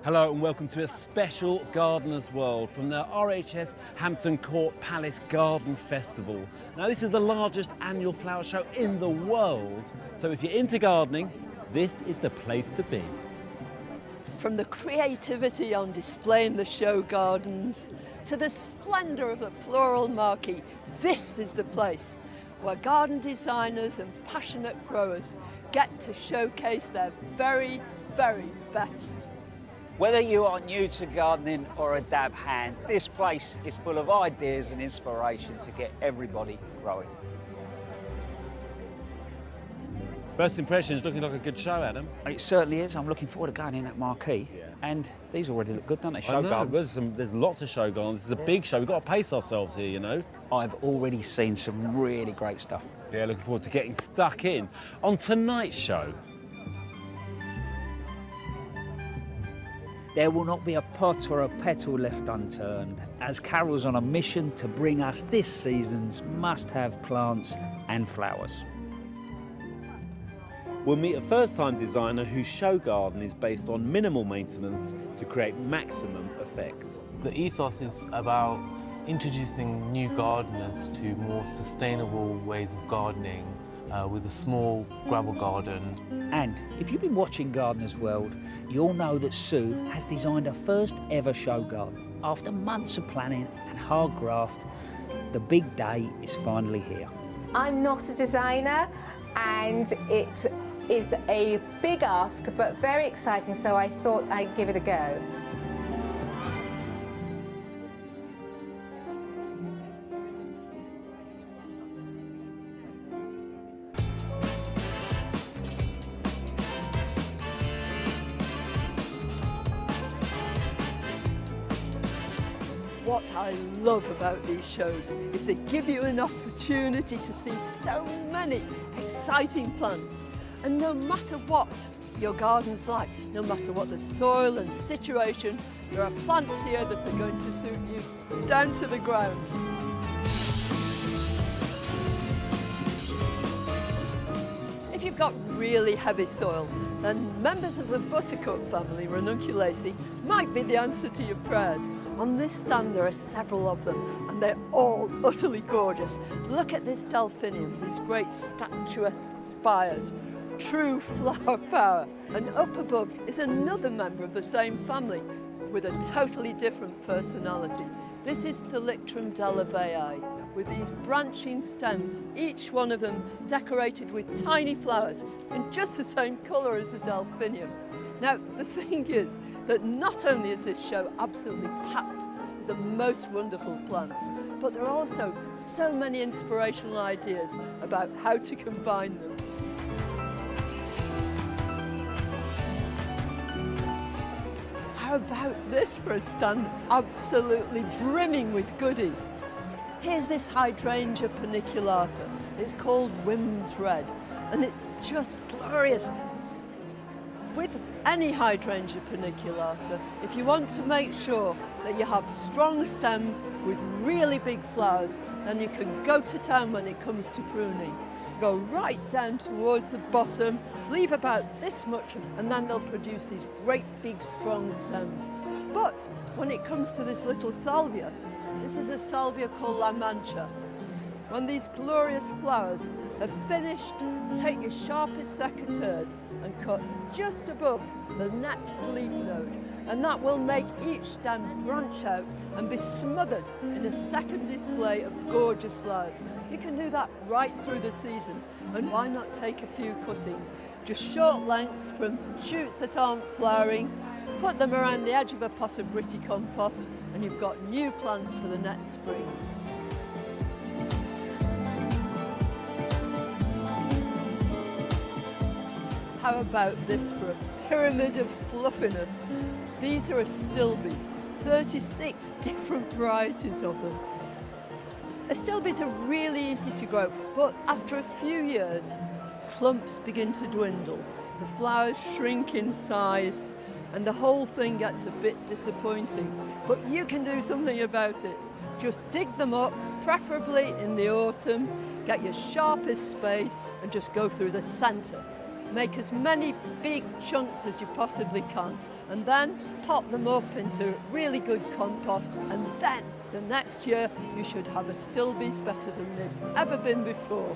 Hello and welcome to a special Gardener's World from the RHS Hampton Court Palace Garden Festival. Now this is the largest annual flower show in the world, so if you're into gardening, this is the place to be. From the creativity on display in the show gardens to the splendour of the floral marquee, this is the place where garden designers and passionate growers get to showcase their very, very best. Whether you are new to gardening or a dab hand, this place is full of ideas and inspiration to get everybody growing. First impressions, looking like a good show, Adam. It certainly is. I'm looking forward to going in that marquee. Yeah. And these already look good, don't they? I Show know, gardens. there's lots of show gardens. This is a big show. We've got to pace ourselves here, you know. I've already seen some really great stuff. Yeah, looking forward to getting stuck in. On tonight's show, there will not be a pot or a petal left unturned, as Carol's on a mission to bring us this season's must-have plants and flowers. we'll meet a first-time designer whose show garden is based on minimal maintenance to create maximum effect. The ethos is about introducing new gardeners to more sustainable ways of gardening with a small gravel garden. And if you've been watching Gardener's World, you'll know that Sue has designed her first ever show garden. After months of planning and hard graft, the big day is finally here. I'm not a designer, and it is a big ask but very exciting, so I thought I'd give it a go. What I love about these shows is they give you an opportunity to see so many exciting plants. And no matter what your garden's like, no matter what the soil and situation, there are plants here that are going to suit you down to the ground. If you've got really heavy soil, then members of the buttercup family, Ranunculaceae, might be the answer to your prayers. On this stand there are several of them, and they're all utterly gorgeous. Look at this delphinium, these great statuesque spires, true flower power. And up above is another member of the same family with a totally different personality. This is Thalictrum delavei, with these branching stems, each one of them decorated with tiny flowers in just the same colour as the delphinium. Now, the thing is that not only is this show absolutely packed with the most wonderful plants, but there are also so many inspirational ideas about how to combine them. How about this for a stand absolutely brimming with goodies? Here's this hydrangea paniculata. It's called Wim's Red, and it's just glorious. With any hydrangea paniculata, if you want to make sure that you have strong stems with really big flowers, then you can go to town when it comes to pruning. Go right down towards the bottom, leave about this much, and then they'll produce these great big strong stems. But when it comes to this little salvia, this is a salvia called La Mancha. When these glorious flowers have finished, take your sharpest secateurs and cut just above the next leaf node, and that will make each stem branch out and be smothered in a second display of gorgeous flowers. You can do that right through the season, and why not take a few cuttings, just short lengths from shoots that aren't flowering, put them around the edge of a pot of gritty compost, and you've got new plants for the next spring. How about this for a pyramid of fluffiness? These are astilbes, 36 different varieties of them. Astilbes are really easy to grow, but after a few years, clumps begin to dwindle. The flowers shrink in size, and the whole thing gets a bit disappointing. But you can do something about it. Just dig them up, preferably in the autumn, get your sharpest spade, and just go through the centre. Make as many big chunks as you possibly can, and then pot them up into really good compost, and then the next year you should have a Stilby's better than they've ever been before.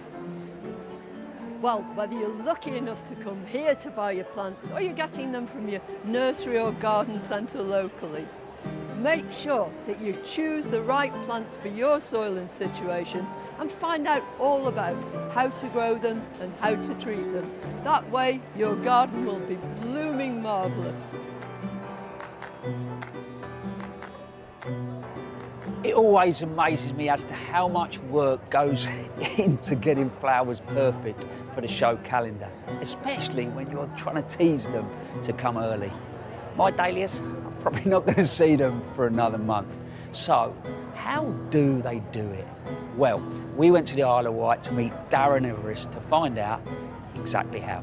Well, whether you're lucky enough to come here to buy your plants or you're getting them from your nursery or garden centre locally, make sure that you choose the right plants for your soil and situation and find out all about how to grow them and how to treat them. That way your garden will be blooming marvellous. It always amazes me as to how much work goes into getting flowers perfect for the show calendar, especially when you're trying to tease them to come early. My dahlias, I'm probably not going to see them for another month. So, how do they do it? Well, we went to the Isle of Wight to meet Darren Everest to find out exactly how.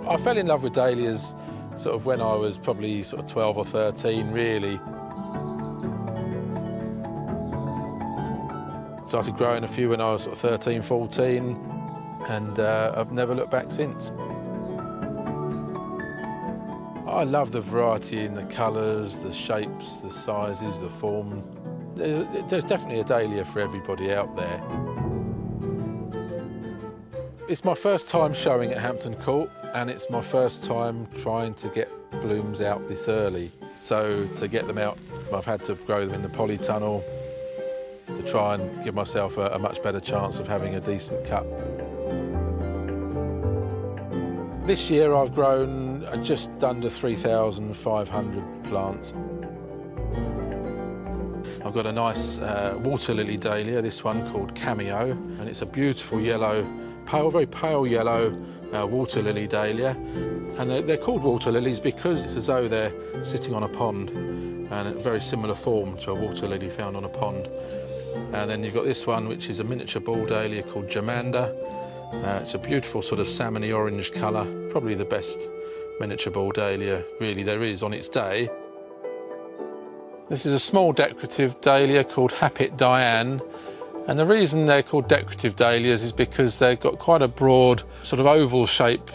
I fell in love with dahlias sort of when I was probably sort of 12 or 13, really. Started growing a few when I was sort of 13, 14, and I've never looked back since. I love the variety in the colours, the shapes, the sizes, the form. There's definitely a dahlia for everybody out there. It's my first time showing at Hampton Court, and it's my first time trying to get blooms out this early. So to get them out, I've had to grow them in the polytunnel to try and give myself a much better chance of having a decent cut. This year I've grown just under 3,500 plants. I've got a nice water lily dahlia, this one called Cameo, and it's a beautiful yellow, very pale yellow water lily dahlia. And they're called water lilies because it's as though they're sitting on a pond, and a very similar form to a water lily found on a pond. And then you've got this one, which is a miniature ball dahlia called Germander. It's a beautiful sort of salmony orange colour, probably the best miniature ball dahlia really there is on its day. This is a small decorative dahlia called Happy Diane, and the reason they're called decorative dahlias is because they've got quite a broad sort of oval shape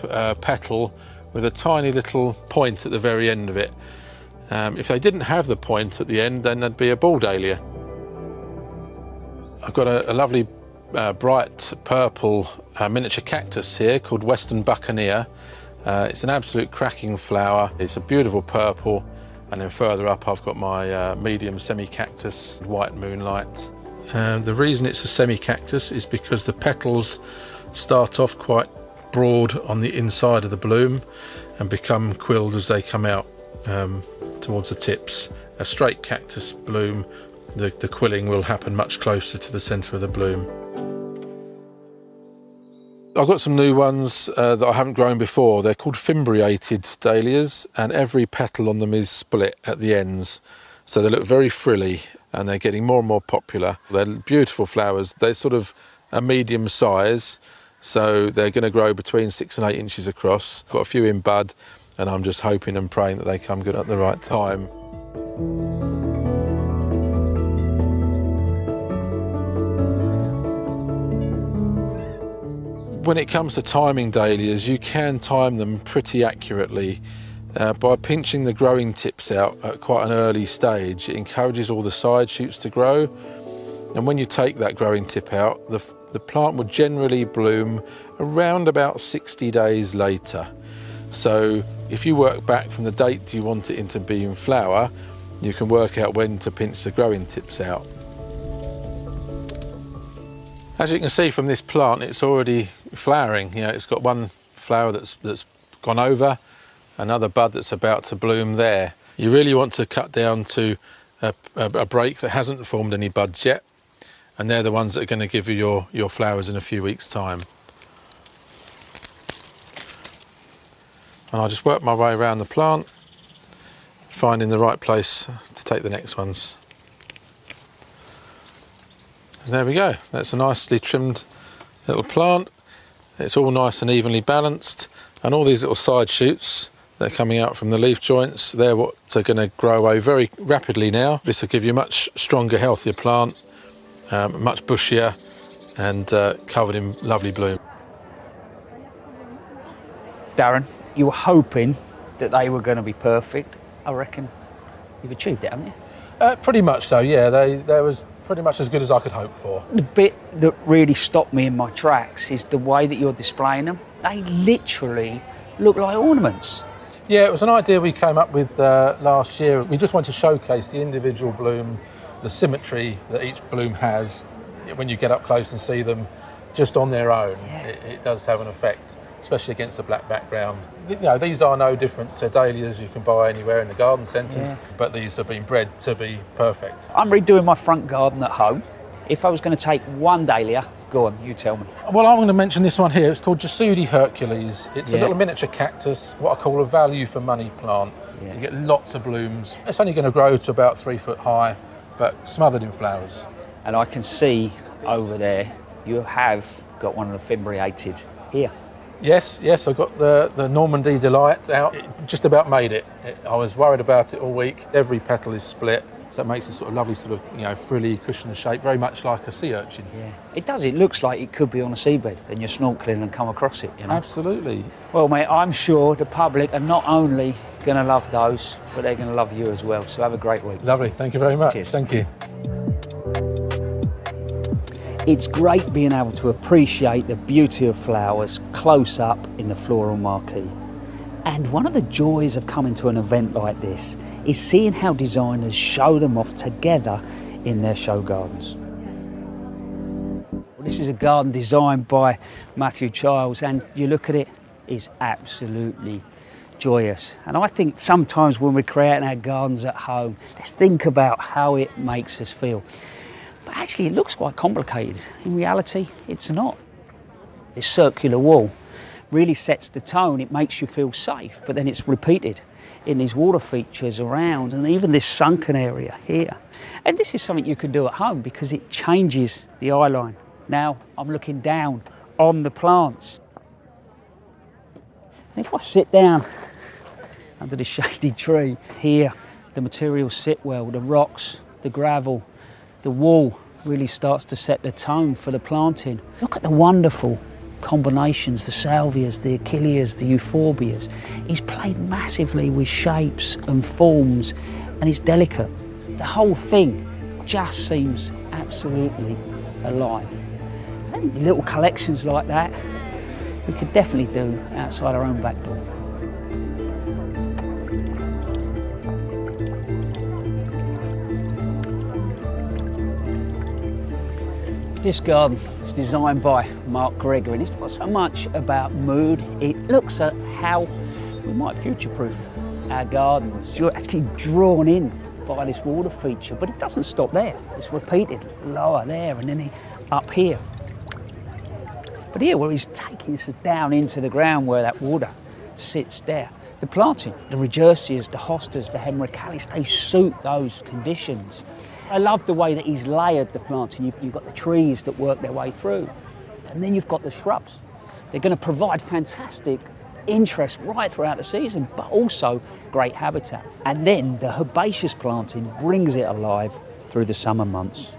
petal with a tiny little point at the very end of it. If they didn't have the point at the end, then they'd be a ball dahlia. I've got a lovely bright purple miniature cactus here called Western Buccaneer. It's an absolute cracking flower. It's a beautiful purple, and then further up I've got my medium semi-cactus, White Moonlight. The reason it's a semi-cactus is because the petals start off quite broad on the inside of the bloom and become quilled as they come out towards the tips. A straight cactus bloom, the quilling will happen much closer to the centre of the bloom. I've got some new ones that I haven't grown before. They're called fimbriated dahlias, and every petal on them is split at the ends. So they look very frilly, and they're getting more and more popular. They're beautiful flowers. They're sort of a medium size, so they're going to grow between 6 and 8 inches across. Got a few in bud, and I'm just hoping and praying that they come good at the right time. When it comes to timing dahlias, you can time them pretty accurately. By pinching the growing tips out at quite an early stage, it encourages all the side shoots to grow. And when you take that growing tip out, the plant will generally bloom around about 60 days later. So if you work back from the date you want it to be in flower, you can work out when to pinch the growing tips out. As you can see from this plant, it's already flowering. You know, it's got one flower that's gone over, another bud that's about to bloom there. You really want to cut down to a break that hasn't formed any buds yet, and they're the ones that are going to give you your flowers in a few weeks' time. And I'll just work my way around the plant, finding the right place to take the next ones. And there we go, that's a nicely trimmed little plant. It's all nice and evenly balanced, and all these little side shoots that are coming out from the leaf joints, they're what are going to grow away very rapidly now. This will give you a much stronger, healthier plant, much bushier and covered in lovely bloom. Darren, you were hoping that they were going to be perfect. I reckon you've achieved it, haven't you? Pretty much so, yeah. They was pretty much as good as I could hope for. The bit that really stopped me in my tracks is the way that you're displaying them. They literally look like ornaments. Yeah, it was an idea we came up with last year. We just wanted to showcase the individual bloom, the symmetry that each bloom has. When you get up close and see them just on their own, it does have an effect, especially against a black background. You know, these are no different to dahlias you can buy anywhere in the garden centres, but these have been bred to be perfect. I'm redoing my front garden at home. If I was going to take one dahlia, go on, you tell me. Well, I'm going to mention this one here. It's called Jasudi Hercules. It's a little miniature cactus, what I call a value for money plant. You get lots of blooms. It's only going to grow to about 3 foot high, but smothered in flowers. And I can see over there you have got one of the fimbriated here. Yes, I've got the Normandy Delight out. It just about made it. I was worried about it all week. Every petal is split, so it makes a sort of lovely sort of, you know, frilly cushion shape, very much like a sea urchin. Yeah, it does. It looks like it could be on a seabed and you're snorkeling and come across it, you know. Absolutely. Well, mate, I'm sure the public are not only going to love those, but they're going to love you as well. So have a great week. Lovely. Thank you very much. Cheers. Thank you. It's great being able to appreciate the beauty of flowers close up in the floral marquee. And one of the joys of coming to an event like this is seeing how designers show them off together in their show gardens. This is a garden designed by Matthew Childs, and you look at it, it's absolutely joyous. And I think sometimes when we're creating our gardens at home, let's think about how it makes us feel. But actually, it looks quite complicated. In reality, it's not. This circular wall really sets the tone. It makes you feel safe, but then it's repeated in these water features around and even this sunken area here. And this is something you can do at home because it changes the eye line. Now I'm looking down on the plants. And if I sit down under the shady tree here, the materials sit well, the rocks, the gravel, the wall really starts to set the tone for the planting. Look at the wonderful combinations, the salvias, the achilleas, the euphorbias. He's played massively with shapes and forms, and he's delicate. The whole thing just seems absolutely alive. And little collections like that, we could definitely do outside our own back door. This garden is designed by Mark Gregory, and it's not so much about mood, it looks at how we might future-proof our gardens. You're actually drawn in by this water feature, but it doesn't stop there. It's repeated, lower there and then up here. But here, where he's taking us down into the ground where that water sits there, the planting, the regersias, the hostas, the hemerocallis, they suit those conditions. I love the way that he's layered the planting. You've got the trees that work their way through, and then you've got the shrubs. They're going to provide fantastic interest right throughout the season, but also great habitat. And then the herbaceous planting brings it alive through the summer months.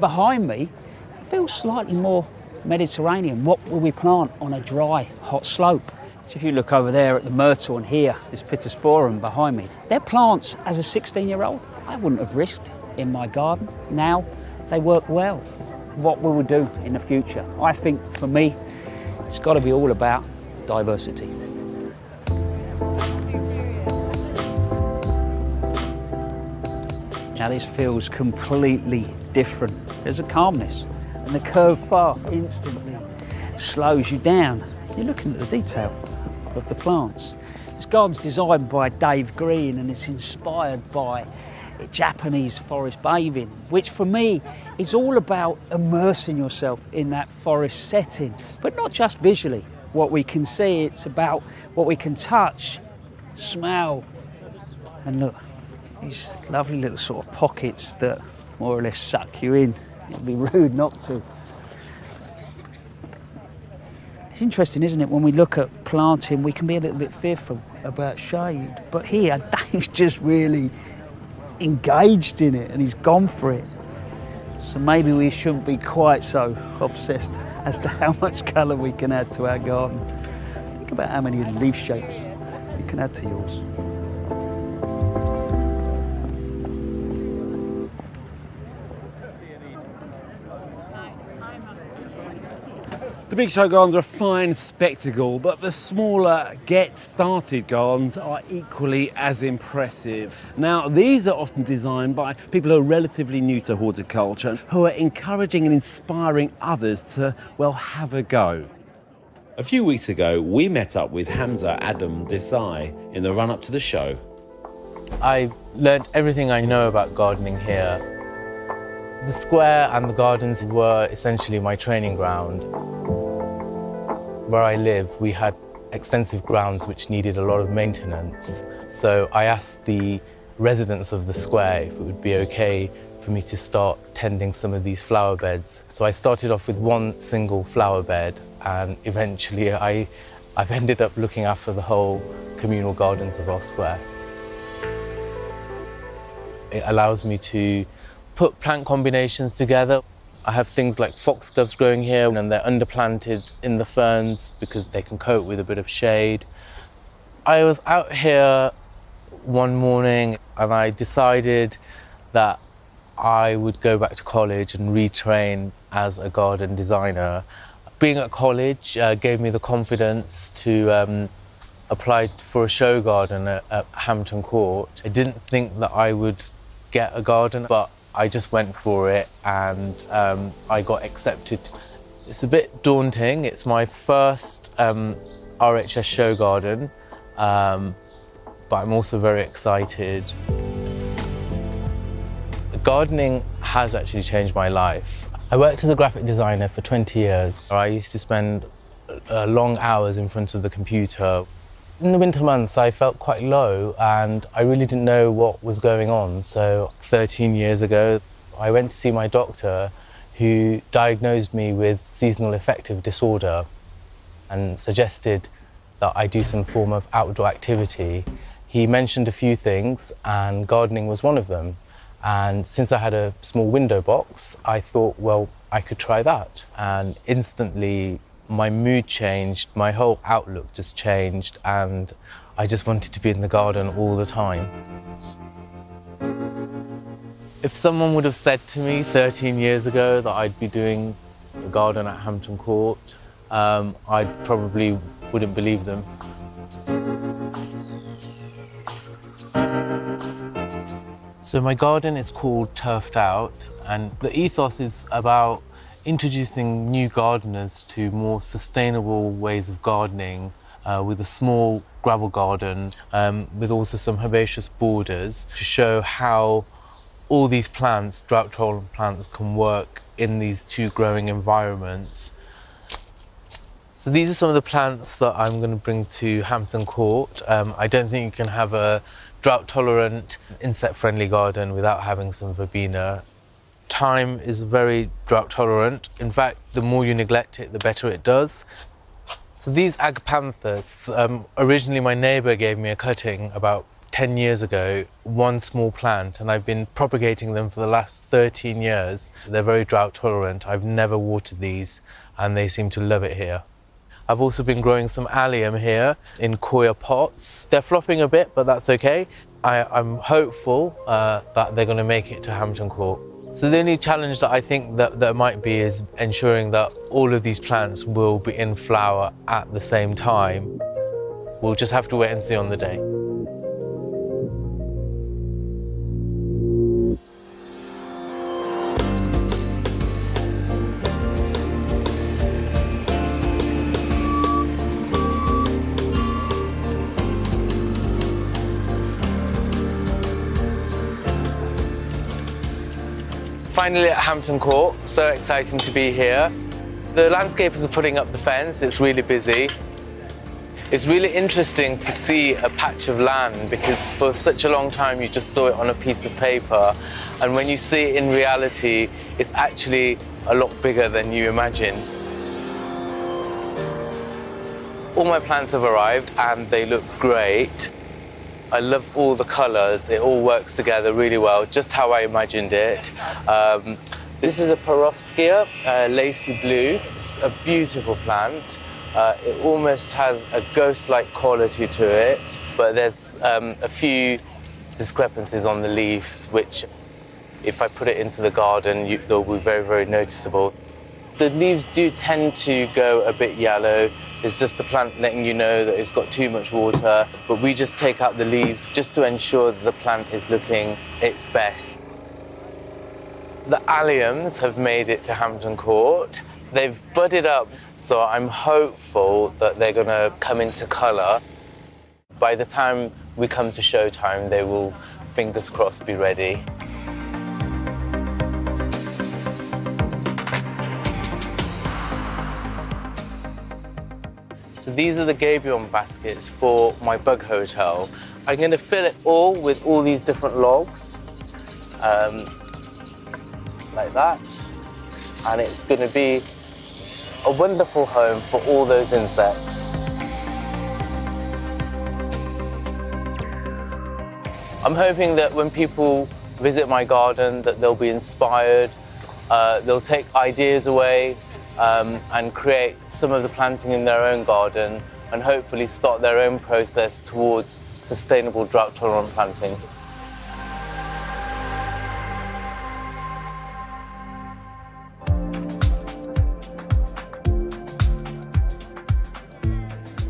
Behind me, it feels slightly more Mediterranean. What will we plant on a dry, hot slope? So if you look over there at the myrtle and here, this Pittosporum behind me, they're plants as a 16-year-old I wouldn't have risked in my garden. Now they work well. What we will do in the future, I think for me, it's got to be all about diversity. Now this feels completely different. There's a calmness, and the curved path instantly slows you down. You're looking at the detail of the plants. This garden's designed by Dave Green, and it's inspired by Japanese forest bathing, which for me is all about immersing yourself in that forest setting, but not just visually. What we can see, it's about what we can touch, smell, and look, these lovely little sort of pockets that more or less suck you in. It'd be rude not to. It's interesting, isn't it, when we look at planting, we can be a little bit fearful about shade, but here Dave's just really engaged in it and he's gone for it. So maybe we shouldn't be quite so obsessed as to how much colour we can add to our garden. Think about how many leaf shapes you can add to yours. The big show gardens are a fine spectacle, but the smaller get-started gardens are equally as impressive. Now, these are often designed by people who are relatively new to horticulture, who are encouraging and inspiring others to, well, have a go. A few weeks ago, we met up with Hamza Adam Desai in the run-up to the show. I learnt everything I know about gardening here. The square and the gardens were essentially my training ground. Where I live, we had extensive grounds which needed a lot of maintenance. So I asked the residents of the square if it would be okay for me to start tending some of these flower beds. So I started off with one single flower bed, and eventually I've ended up looking after the whole communal gardens of our square. It allows me to put plant combinations together. I have things like foxgloves growing here, and they're underplanted in the ferns because they can cope with a bit of shade. I was out here one morning and I decided that I would go back to college and retrain as a garden designer. Being at college gave me the confidence to apply for a show garden at Hampton Court. I didn't think that I would get a garden, but I just went for it, and I got accepted. It's a bit daunting. It's my first RHS show garden, but I'm also very excited. Gardening has actually changed my life. I worked as a graphic designer for 20 years. I used to spend long hours in front of the computer. In the winter months, I felt quite low and I really didn't know what was going on. So 13 years ago, I went to see my doctor, who diagnosed me with seasonal affective disorder and suggested that I do some form of outdoor activity. He mentioned a few things and gardening was one of them. And since I had a small window box, I thought, well, I could try that. And instantly, my mood changed, my whole outlook just changed, and I just wanted to be in the garden all the time. If someone would have said to me 13 years ago that I'd be doing a garden at Hampton Court, I probably wouldn't believe them. So my garden is called Turfed Out, and the ethos is about introducing new gardeners to more sustainable ways of gardening with a small gravel garden with also some herbaceous borders to show how all these plants, drought-tolerant plants, can work in these two growing environments. So these are some of the plants that I'm going to bring to Hampton Court. I don't think you can have a drought-tolerant, insect-friendly garden without having some verbena. Thyme is very drought tolerant. In fact, the more you neglect it, the better it does. So these agapanthus, originally my neighbour gave me a cutting about 10 years ago, one small plant, and I've been propagating them for the last 13 years. They're very drought tolerant. I've never watered these and they seem to love it here. I've also been growing some allium here in coir pots. They're flopping a bit, but that's okay. I'm hopeful that they're going to make it to Hampton Court. So the only challenge that I think that there might be is ensuring that all of these plants will be in flower at the same time. We'll just have to wait and see on the day. Finally at Hampton Court, so exciting to be here. The landscapers are putting up the fence, it's really busy. It's really interesting to see a patch of land because for such a long time you just saw it on a piece of paper, and when you see it in reality, it's actually a lot bigger than you imagined. All my plants have arrived and they look great. I love all the colours, it all works together really well, just how I imagined it. This is a Perovskia, lacy blue. It's a beautiful plant. It almost has a ghost-like quality to it, but there's a few discrepancies on the leaves, which, if I put it into the garden, they'll be very, very noticeable. The leaves do tend to go a bit yellow. It's just the plant letting you know that it's got too much water, but we just take out the leaves just to ensure that the plant is looking its best. The alliums have made it to Hampton Court. They've budded up, so I'm hopeful that they're going to come into colour. By the time we come to showtime, they will, fingers crossed, be ready. So these are the gabion baskets for my bug hotel. I'm going to fill it all with all these different logs, like that, and it's going to be a wonderful home for all those insects. I'm hoping that when people visit my garden that they'll be inspired, they'll take ideas away, and create some of the planting in their own garden, and hopefully start their own process towards sustainable drought-tolerant planting.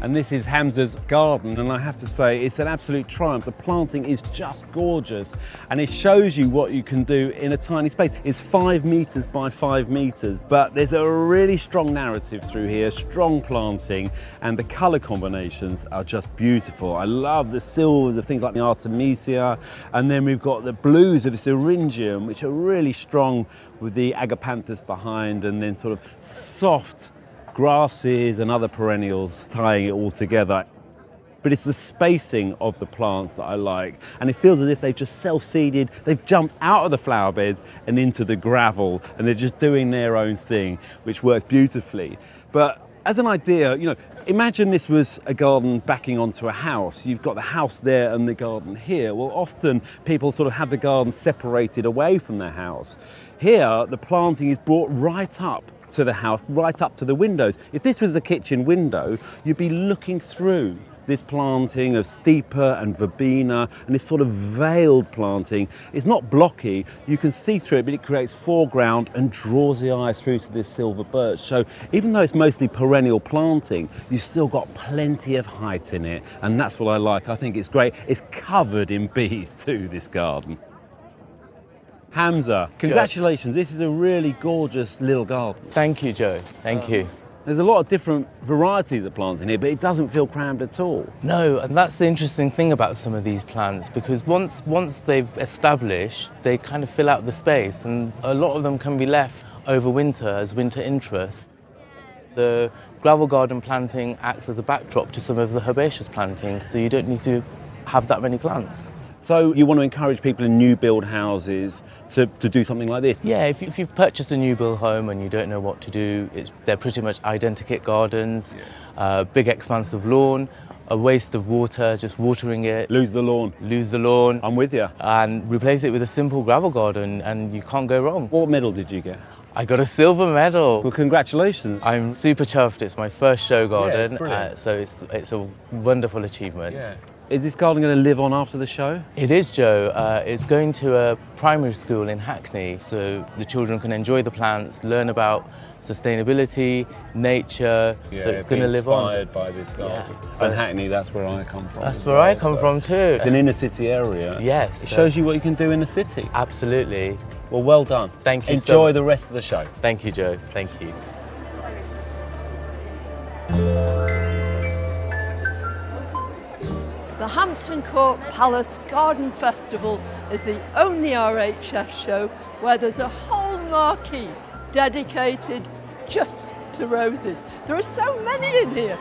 And this is Hamza's garden, and I have to say it's an absolute triumph. The planting is just gorgeous, and it shows you what you can do in a tiny space. It's 5 meters by 5 meters, but there's a really strong narrative through here, strong planting, and the color combinations are just beautiful. I love the silvers of things like the Artemisia, and then we've got the blues of Syringium, which are really strong with the Agapanthus behind, and then sort of soft grasses and other perennials tying it all together. But it's the spacing of the plants that I like, and it feels as if they've just self-seeded. They've jumped out of the flower beds and into the gravel, and they're just doing their own thing, which works beautifully. But as an idea, you know, imagine this was a garden backing onto a house. You've got the house there and the garden here. Well, often people sort of have the garden separated away from their house. Here, the planting is brought right up to the house, right up to the windows. If this was a kitchen window, you'd be looking through this planting of Stipa and Verbena, and this sort of veiled planting. It's not blocky, you can see through it, but it creates foreground and draws the eye through to this silver birch. So even though it's mostly perennial planting, you've still got plenty of height in it, and that's what I like. I think it's great. It's covered in bees too, this garden. Hamza, congratulations. This is a really gorgeous little garden. Thank you, Joe. Thank you. There's a lot of different varieties of plants in here, but it doesn't feel crammed at all. No, and that's the interesting thing about some of these plants, because once they've established, they kind of fill out the space, and a lot of them can be left over winter as winter interest. The gravel garden planting acts as a backdrop to some of the herbaceous plantings, so you don't need to have that many plants. So you want to encourage people in new build houses to do something like this? Yeah, if you've purchased a new build home and you don't know what to do, they're pretty much identikit gardens, big expanse of lawn, a waste of water, just watering it. Lose the lawn. Lose the lawn. I'm with you. And replace it with a simple gravel garden, and you can't go wrong. What medal did you get? I got a silver medal. Well, congratulations. I'm super chuffed. It's my first show garden, it's so it's a wonderful achievement. Yeah. Is this garden going to live on after the show? It is, Joe. It's going to a primary school in Hackney, so the children can enjoy the plants, learn about sustainability, nature, so it's going to live on. Inspired by this garden. Yeah. And Hackney, that's where I come from. That's where I come from too. It's an inner city area. Yes. It shows you what you can do in the city. Absolutely. Well, well done. Thank you. Enjoy the rest of the show. Thank you, Joe. Thank you. The Hampton Court Palace Garden Festival is the only RHS show where there's a whole marquee dedicated just to roses. There are so many in here.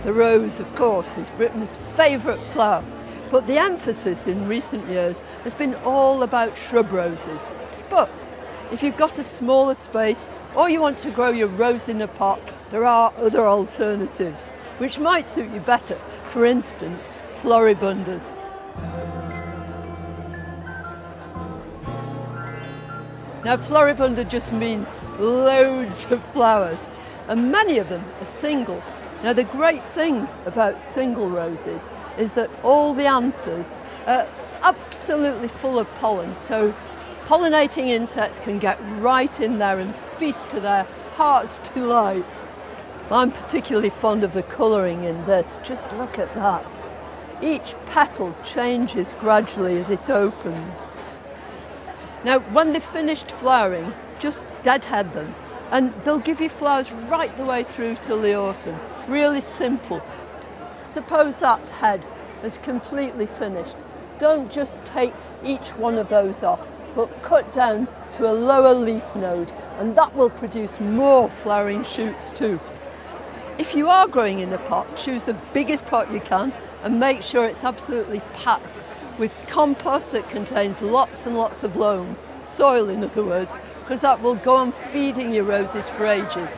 The rose, of course, is Britain's favourite flower, but the emphasis in recent years has been all about shrub roses. But if you've got a smaller space or you want to grow your rose in a pot, there are other alternatives which might suit you better. For instance, floribundas. Now, floribunda just means loads of flowers, and many of them are single. Now, the great thing about single roses is that all the anthers are absolutely full of pollen, so pollinating insects can get right in there and feast to their heart's delight. I'm particularly fond of the colouring in this. Just look at that. Each petal changes gradually as it opens. Now, when they've finished flowering, just deadhead them, and they'll give you flowers right the way through till the autumn. Really simple. Suppose that head is completely finished. Don't just take each one of those off, but cut down to a lower leaf node, and that will produce more flowering shoots too. If you are growing in a pot, choose the biggest pot you can and make sure it's absolutely packed with compost that contains lots and lots of loam, soil in other words, because that will go on feeding your roses for ages.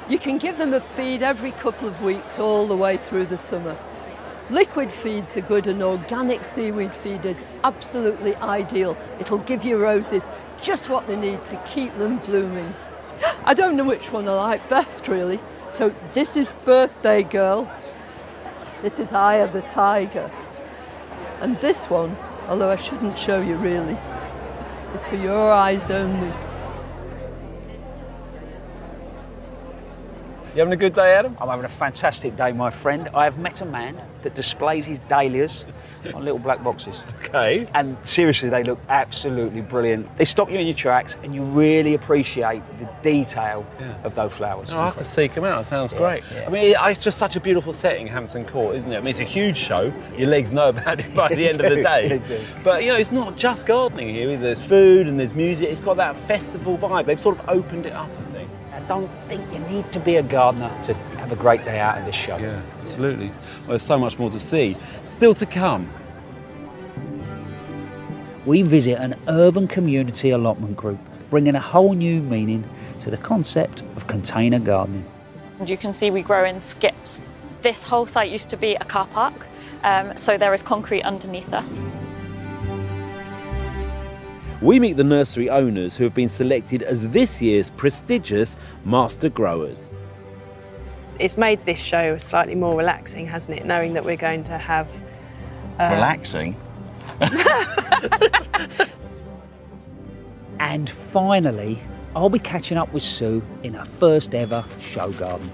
You can give them a feed every couple of weeks all the way through the summer. Liquid feeds are good, and organic seaweed feed is absolutely ideal. It'll give your roses just what they need to keep them blooming. I don't know which one I like best really. So this is Birthday Girl, this is Eye of the Tiger, and this one, although I shouldn't show you really, is for your eyes only. You having a good day, Adam? I'm having a fantastic day, my friend. I have met a man that displays his dahlias on little black boxes. Okay. And seriously, they look absolutely brilliant. They stop you in your tracks, and you really appreciate the detail of those flowers. Oh, I'll have to seek them out. It sounds great. Yeah. I mean, it's just such a beautiful setting, Hampton Court, isn't it? I mean, it's a huge show. Your legs know about it by the end of the day. They do. But, you know, it's not just gardening here. There's food and there's music. It's got that festival vibe. They've sort of opened it up, I think. I don't think you need to be a gardener to have a great day out of this show. Yeah, absolutely. Well, there's so much more to see. Still to come. We visit an urban community allotment group, bringing a whole new meaning to the concept of container gardening. And you can see we grow in skips. This whole site used to be a car park, so there is concrete underneath us. We meet the nursery owners who have been selected as this year's prestigious Master Growers. It's made this show slightly more relaxing, hasn't it, knowing that we're going to have... Relaxing? And finally, I'll be catching up with Sue in her first ever show garden.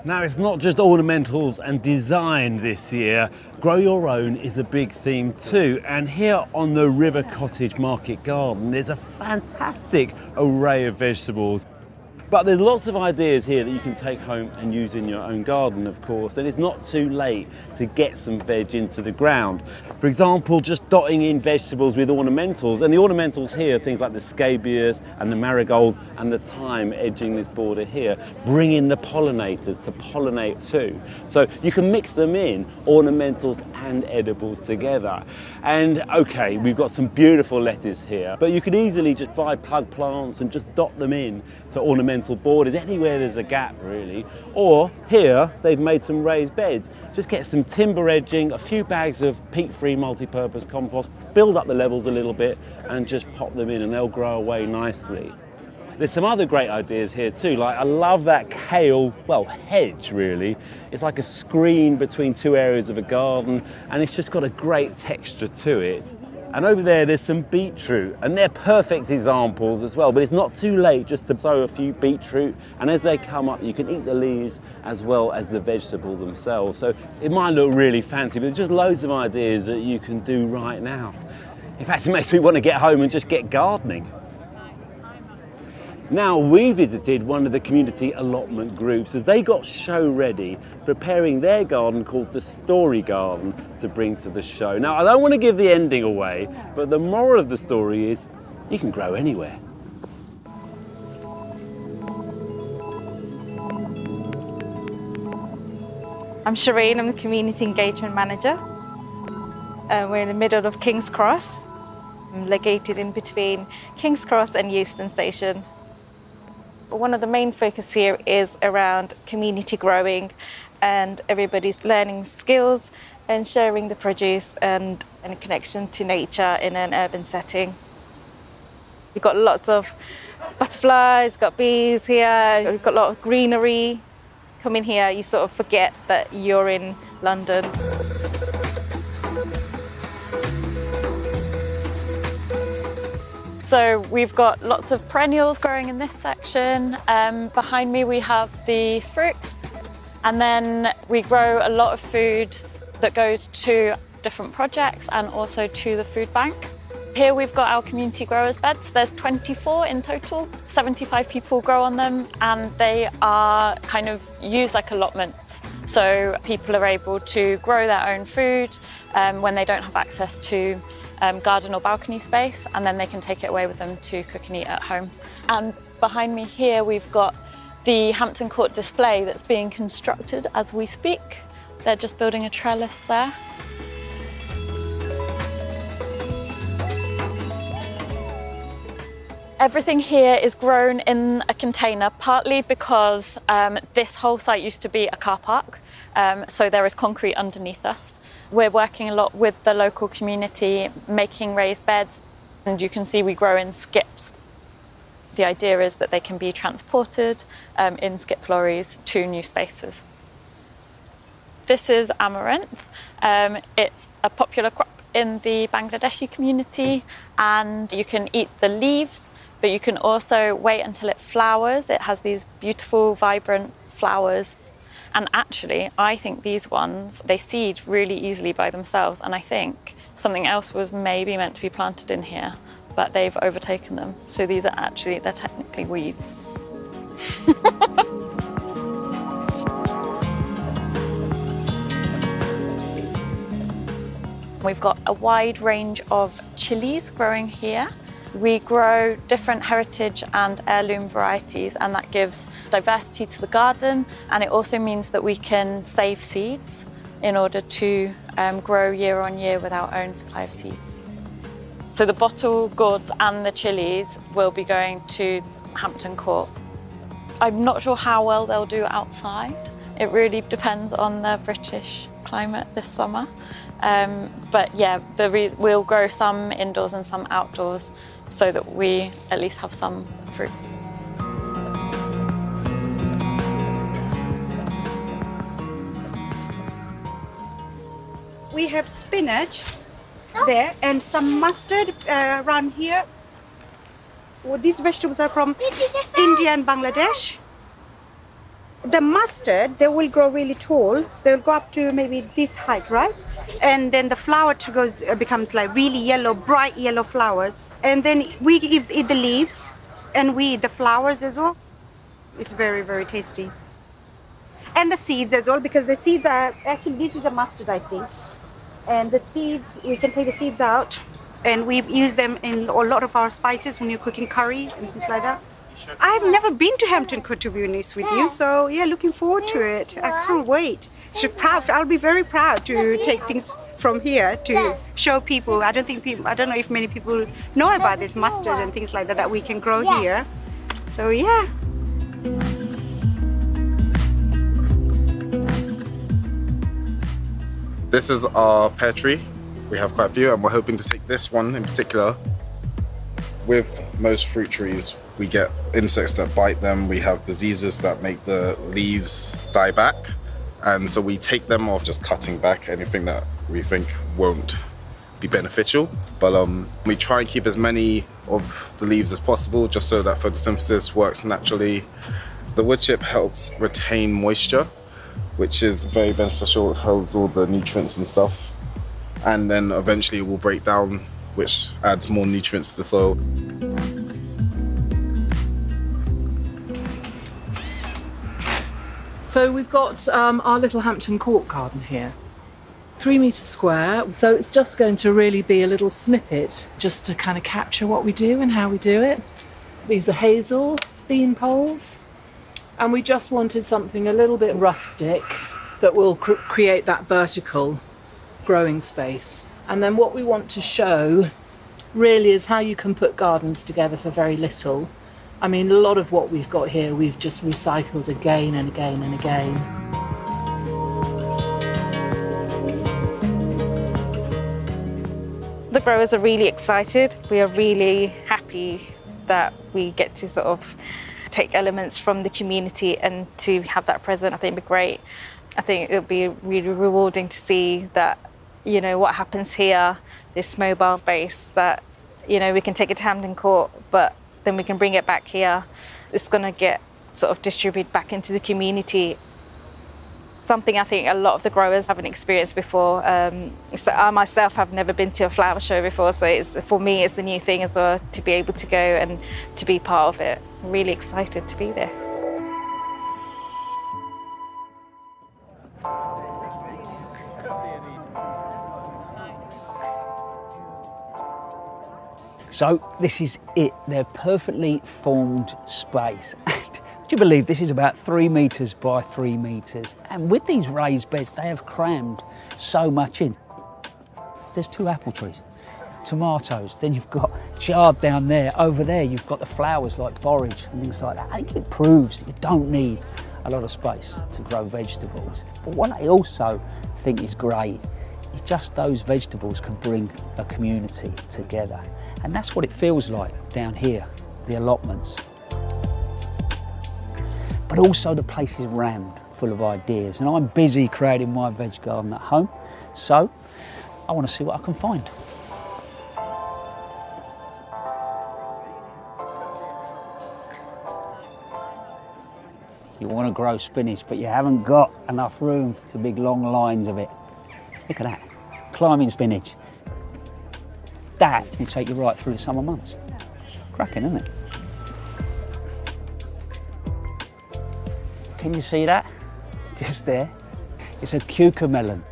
Now, it's not just ornamentals and design this year. Grow your own is a big theme too. And here on the River Cottage Market Garden, there's a fantastic array of vegetables. But there's lots of ideas here that you can take home and use in your own garden, of course, and it's not too late to get some veg into the ground. For example, just dotting in vegetables with ornamentals, and the ornamentals here, things like the scabious and the marigolds and the thyme edging this border here, bring in the pollinators to pollinate too. So you can mix them in, ornamentals and edibles together. And okay, we've got some beautiful lettuce here, but you could easily just buy plug plants and just dot them in to ornamental borders anywhere there's a gap really. Or here they've made some raised beds. Just get some timber edging, a few bags of peat-free multi-purpose compost, build up the levels a little bit and just pop them in and they'll grow away nicely. There's some other great ideas here too, like I love that kale, well, hedge really. It's like a screen between two areas of a garden and it's just got a great texture to it. And over there's some beetroot, and they're perfect examples as well, but it's not too late just to sow a few beetroot, and as they come up, you can eat the leaves as well as the vegetable themselves. So it might look really fancy, but there's just loads of ideas that you can do right now. In fact, it makes me want to get home and just get gardening. Now, we visited one of the community allotment groups as they got show ready, preparing their garden called the Story Garden to bring to the show. Now, I don't want to give the ending away, but the moral of the story is you can grow anywhere. I'm Shireen, I'm the Community Engagement Manager. We're in the middle of King's Cross. I'm located in between King's Cross and Euston Station. One of the main focus here is around community growing and everybody's learning skills and sharing the produce and a connection to nature in an urban setting. We've got lots of butterflies, got bees here, we've got a lot of greenery. Come in here, you sort of forget that you're in London. So we've got lots of perennials growing in this section. Behind me we have the fruit, and then we grow a lot of food that goes to different projects and also to the food bank. Here we've got our community growers beds. There's 24 in total. 75 people grow on them, and they are kind of used like allotments. So people are able to grow their own food when they don't have access to garden or balcony space, and then they can take it away with them to cook and eat at home. And behind me here we've got the Hampton Court display that's being constructed as we speak. They're just building a trellis there. Everything here is grown in a container, partly because this whole site used to be a car park, so there is concrete underneath us. We're working a lot with the local community, making raised beds, and you can see we grow in skips. The idea is that they can be transported in skip lorries to new spaces. This is amaranth. It's a popular crop in the Bangladeshi community, and you can eat the leaves, but you can also wait until it flowers. It has these beautiful, vibrant flowers. And actually, I think these ones, they seed really easily by themselves. And I think something else was maybe meant to be planted in here, but they've overtaken them. So these are actually, they're technically weeds. We've got a wide range of chilies growing here. We grow different heritage and heirloom varieties, and that gives diversity to the garden, and it also means that we can save seeds in order to grow year on year with our own supply of seeds. So the bottle gourds and the chilies will be going to Hampton Court. I'm not sure how well they'll do outside. It really depends on the British climate this summer. But yeah, we'll grow some indoors and some outdoors so that we at least have some fruits. We have spinach there and some mustard around here. Well, these vegetables are from India and Bangladesh. The mustard, they will grow really tall. They'll go up to maybe this height, right? And then the flower becomes like really yellow, bright yellow flowers. And then we eat the leaves and we eat the flowers as well. It's very, very tasty. And the seeds as well, because the seeds are, actually this is a mustard, I think. And the seeds, we can take the seeds out and we use them in a lot of our spices when you're cooking curry and things like that. I've never been to Hampton Court, to be honest with you, so yeah, looking forward to it. I can't wait. I'll be very proud to take things from here to show people. I don't know if many people know about this mustard and things like that we can grow here. So yeah. This is our pear tree. We have quite a few, and we're hoping to take this one in particular. With most fruit trees, we get insects that bite them. We have diseases that make the leaves die back. And so we take them off, just cutting back anything that we think won't be beneficial. But we try and keep as many of the leaves as possible, just so that photosynthesis works naturally. The wood chip helps retain moisture, which is very beneficial. It holds all the nutrients and stuff. And then eventually it will break down, which adds more nutrients to the soil. So we've got our little Hampton Court garden here, 3 metres square. So it's just going to really be a little snippet just to kind of capture what we do and how we do it. These are hazel bean poles, and we just wanted something a little bit rustic that will create that vertical growing space. And then what we want to show really is how you can put gardens together for very little. I mean, a lot of what we've got here, we've just recycled again and again and again. growers are really excited. We are really happy that we get to sort of take elements from the community and to have that present. I think it'd be great. I think it'll be really rewarding to see that, you know, what happens here, this mobile space that, you know, we can take it to Hampton Court, but then we can bring it back here. It's going to get sort of distributed back into the community. Something I think a lot of the growers haven't experienced before. So I myself have never been to a flower show before, so for me it's a new thing as well to be able to go and to be part of it. I'm really excited to be there. So this is it, their perfectly formed space. Would you believe this is about 3 metres by 3 metres? And with these raised beds, they have crammed so much in. There's 2 apple trees, tomatoes, then you've got chard down there. Over there, you've got the flowers like borage and things like that. I think it proves that you don't need a lot of space to grow vegetables. But what I also think is great is just those vegetables can bring a community together. And that's what it feels like down here, the allotments. But also the place is rammed full of ideas. And I'm busy creating my veg garden at home, so I want to see what I can find. You want to grow spinach, but you haven't got enough room to big long lines of it. Look at that, climbing spinach. That will take you right through the summer months. Cracking, isn't it? Can you see that? Just there. It's a cucumber.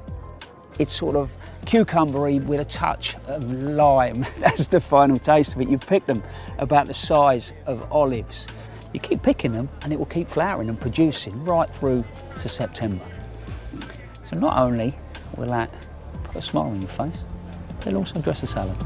It's sort of cucumbery with a touch of lime. That's the final taste of it. You pick them about the size of olives. You keep picking them and it will keep flowering and producing right through to September. So not only will that put a smile on your face, they'll also dress a salad.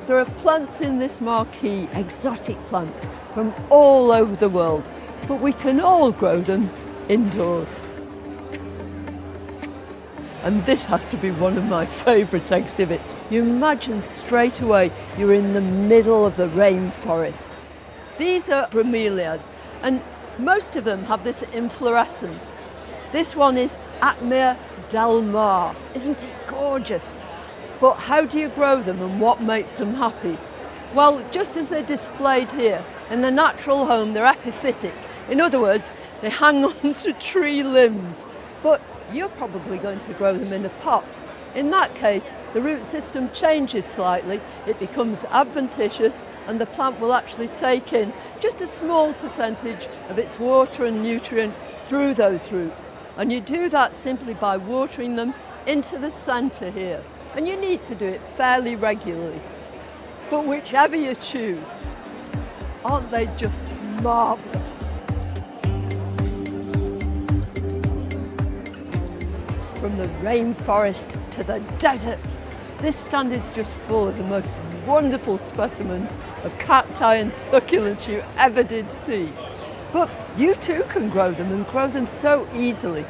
There are plants in this marquee, exotic plants from all over the world, but we can all grow them indoors. And this has to be one of my favourite exhibits. You imagine straight away you're in the middle of the rainforest. These are bromeliads, and most of them have this inflorescence. This one is Atmea del Mar. Isn't it gorgeous? But how do you grow them and what makes them happy? Well, just as they're displayed here, in their natural home they're epiphytic. In other words, they hang on to tree limbs. But you're probably going to grow them in a pot. In that case, the root system changes slightly, it becomes adventitious, and the plant will actually take in just a small percentage of its water and nutrient through those roots. And you do that simply by watering them into the centre here. And you need to do it fairly regularly. But whichever you choose, aren't they just marvellous? From the rainforest to the desert, this stand is just full of the most wonderful specimens of cacti and succulents you ever did see. But you too can grow them and grow them so easily.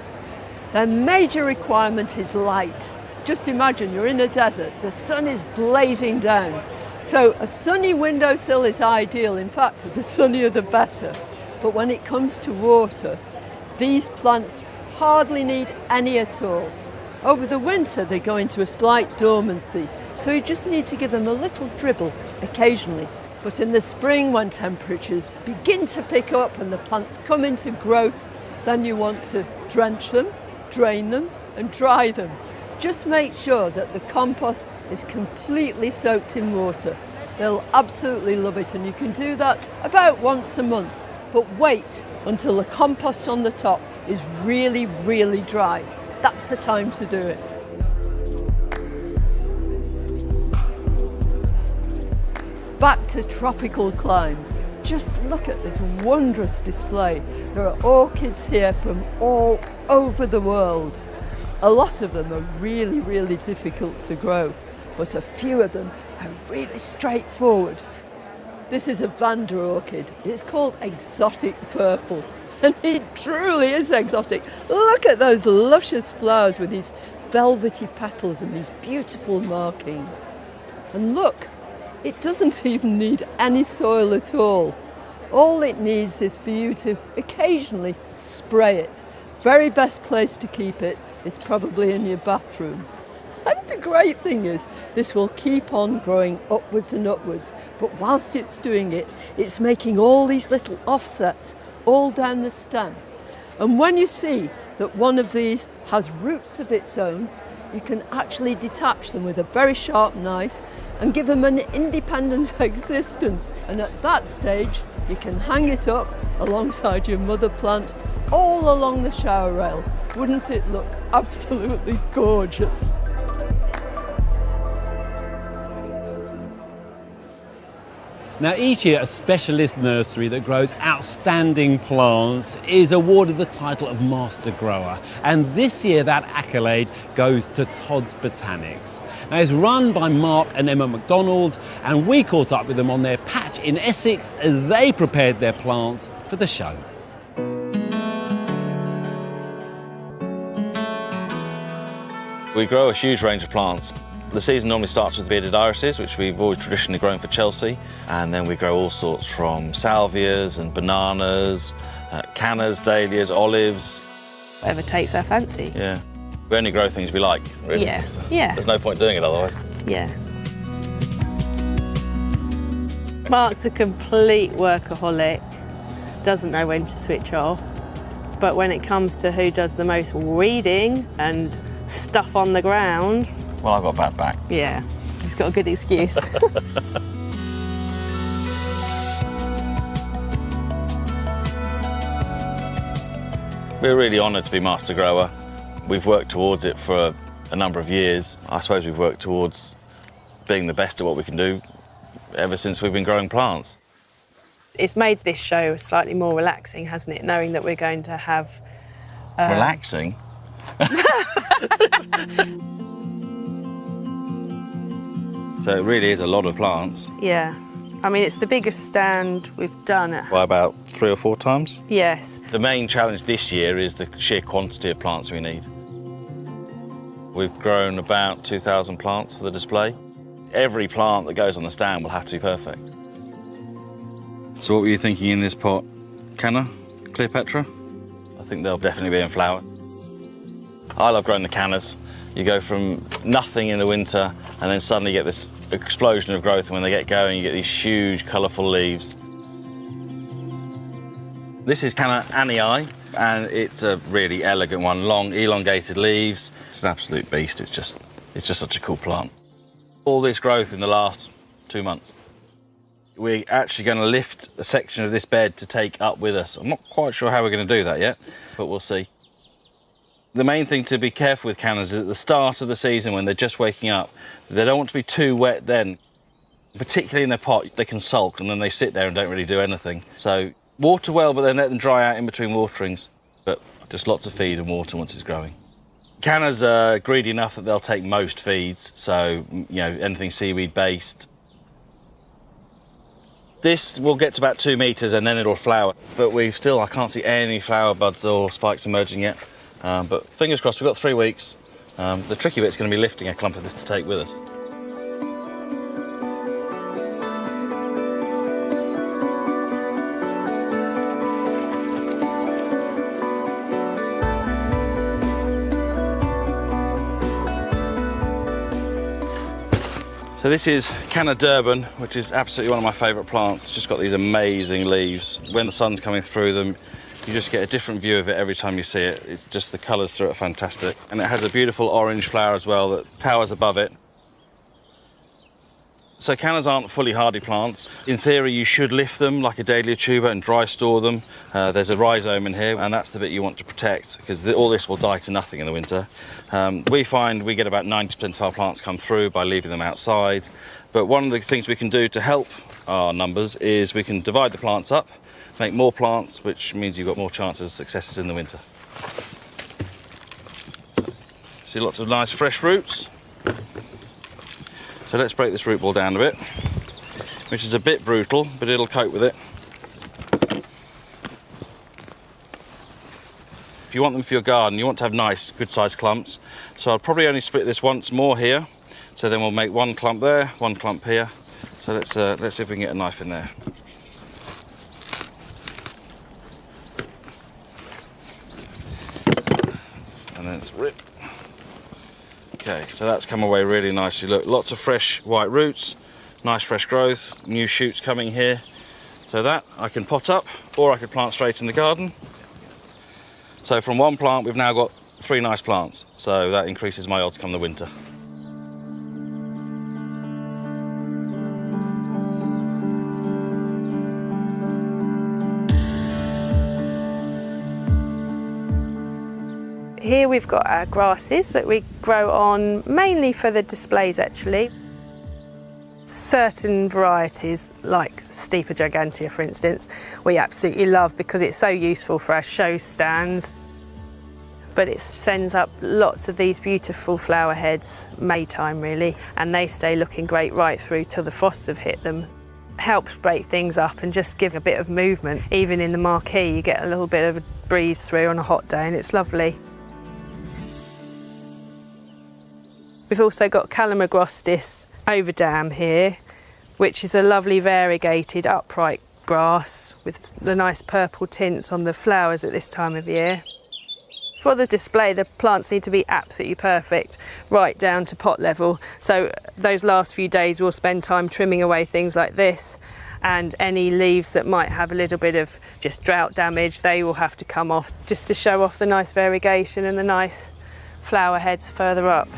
Their major requirement is light. Just imagine you're in a desert, the sun is blazing down. So a sunny windowsill is ideal, in fact the sunnier the better. But when it comes to water, these plants hardly need any at all. Over the winter they go into a slight dormancy, so you just need to give them a little dribble occasionally. But in the spring, when temperatures begin to pick up and the plants come into growth, then you want to drench them, drain them and dry them. Just make sure that the compost is completely soaked in water. They'll absolutely love it, and you can do that about once a month. But wait until the compost on the top is really, really dry. That's the time to do it. Back to tropical climes. Just look at this wondrous display. There are orchids here from all over the world. A lot of them are really, really difficult to grow, but a few of them are really straightforward. This is a Vanda orchid. It's called exotic purple, and it truly is exotic. Look at those luscious flowers with these velvety petals and these beautiful markings. And look, it doesn't even need any soil at all. All it needs is for you to occasionally spray it. Very best place to keep it is probably in your bathroom. And the great thing is, this will keep on growing upwards and upwards, but whilst it's doing it, it's making all these little offsets all down the stem. And when you see that one of these has roots of its own, you can actually detach them with a very sharp knife and give them an independent existence. And at that stage, you can hang it up alongside your mother plant all along the shower rail. Wouldn't it look absolutely gorgeous? Now, each year a specialist nursery that grows outstanding plants is awarded the title of Master Grower, and this year that accolade goes to Todd's Botanics. Now, it's run by Mark and Emma MacDonald, and we caught up with them on their patch in Essex as they prepared their plants for the show. We grow a huge range of plants. The season normally starts with bearded irises, which we've always traditionally grown for Chelsea, and then we grow all sorts from salvias and bananas, cannas, dahlias, olives. Whatever takes our fancy. Yeah. We only grow things we like, really. Yes. Yeah. There's no point doing it otherwise. Yeah. Mark's a complete workaholic, doesn't know when to switch off, but when it comes to who does the most weeding and stuff on the ground, well, I've got a bad back. Yeah, he's got a good excuse. We're really honoured to be Master Grower. We've worked towards it for a number of years. I suppose we've worked towards being the best at what we can do ever since we've been growing plants. It's made this show slightly more relaxing, hasn't it, knowing that we're going to have... Relaxing? So it really is a lot of plants. Yeah. I mean, it's the biggest stand we've done. By about 3 or 4 times? Yes. The main challenge this year is the sheer quantity of plants we need. We've grown about 2,000 plants for the display. Every plant that goes on the stand will have to be perfect. So what were you thinking in this pot? Canna? Cleopatra? I think they'll definitely be in flower. I love growing the cannas. You go from nothing in the winter and then suddenly you get this explosion of growth, and when they get going you get these huge colourful leaves. This is Canna Annii, and it's a really elegant one, long elongated leaves. It's an absolute beast. It's just such a cool plant. All this growth in the last 2 months. We're actually going to lift a section of this bed to take up with us. I'm not quite sure how we're going to do that yet, but we'll see. The main thing to be careful with cannas is at the start of the season when they're just waking up, they don't want to be too wet then. Particularly in their pot, they can sulk and then they sit there and don't really do anything. So water well, but then let them dry out in between waterings. But just lots of feed and water once it's growing. Cannas are greedy enough that they'll take most feeds, so anything seaweed based. This will get to about 2 metres and then it'll flower. But I can't see any flower buds or spikes emerging yet. But fingers crossed, we've got 3 weeks. The tricky bit's going to be lifting a clump of this to take with us. So this is Canna Durban, which is absolutely one of my favourite plants. It's just got these amazing leaves. When the sun's coming through them, you just get a different view of it every time you see it. It's just the colours through it are fantastic. And it has a beautiful orange flower as well that towers above it. So cannas aren't fully hardy plants. In theory, you should lift them like a dahlia tuber and dry store them. There's a rhizome in here, and that's the bit you want to protect because all this will die to nothing in the winter. We find we get about 90% of our plants come through by leaving them outside. But one of the things we can do to help our numbers is we can divide the plants up, make more plants, which means you've got more chances of successes in the winter. See lots of nice fresh roots. So let's break this root ball down a bit. which is a bit brutal, but it'll cope with it. If you want them for your garden, you want to have nice, good-sized clumps. So I'll probably only split this once more here. So then we'll make one clump there, one clump here. So let's see if we can get a knife in there. And then it's rip. Okay, so that's come away really nicely. Look, lots of fresh white roots, nice fresh growth, new shoots coming here. So that I can pot up, or I could plant straight in the garden. So from one plant, we've now got 3 nice plants. So that increases my odds come the winter. Here we've got our grasses that we grow on mainly for the displays actually. Certain varieties, like Steepa gigantea for instance, we absolutely love because it's so useful for our show stands. But it sends up lots of these beautiful flower heads May time really, and they stay looking great right through till the frosts have hit them. Helps break things up and just give a bit of movement. Even in the marquee you get a little bit of a breeze through on a hot day and it's lovely. We've also got Calamagrostis overdam here, which is a lovely variegated upright grass with the nice purple tints on the flowers at this time of year. For the display, the plants need to be absolutely perfect, right down to pot level. So those last few days we'll spend time trimming away things like this, and any leaves that might have a little bit of just drought damage, they will have to come off just to show off the nice variegation and the nice flower heads further up.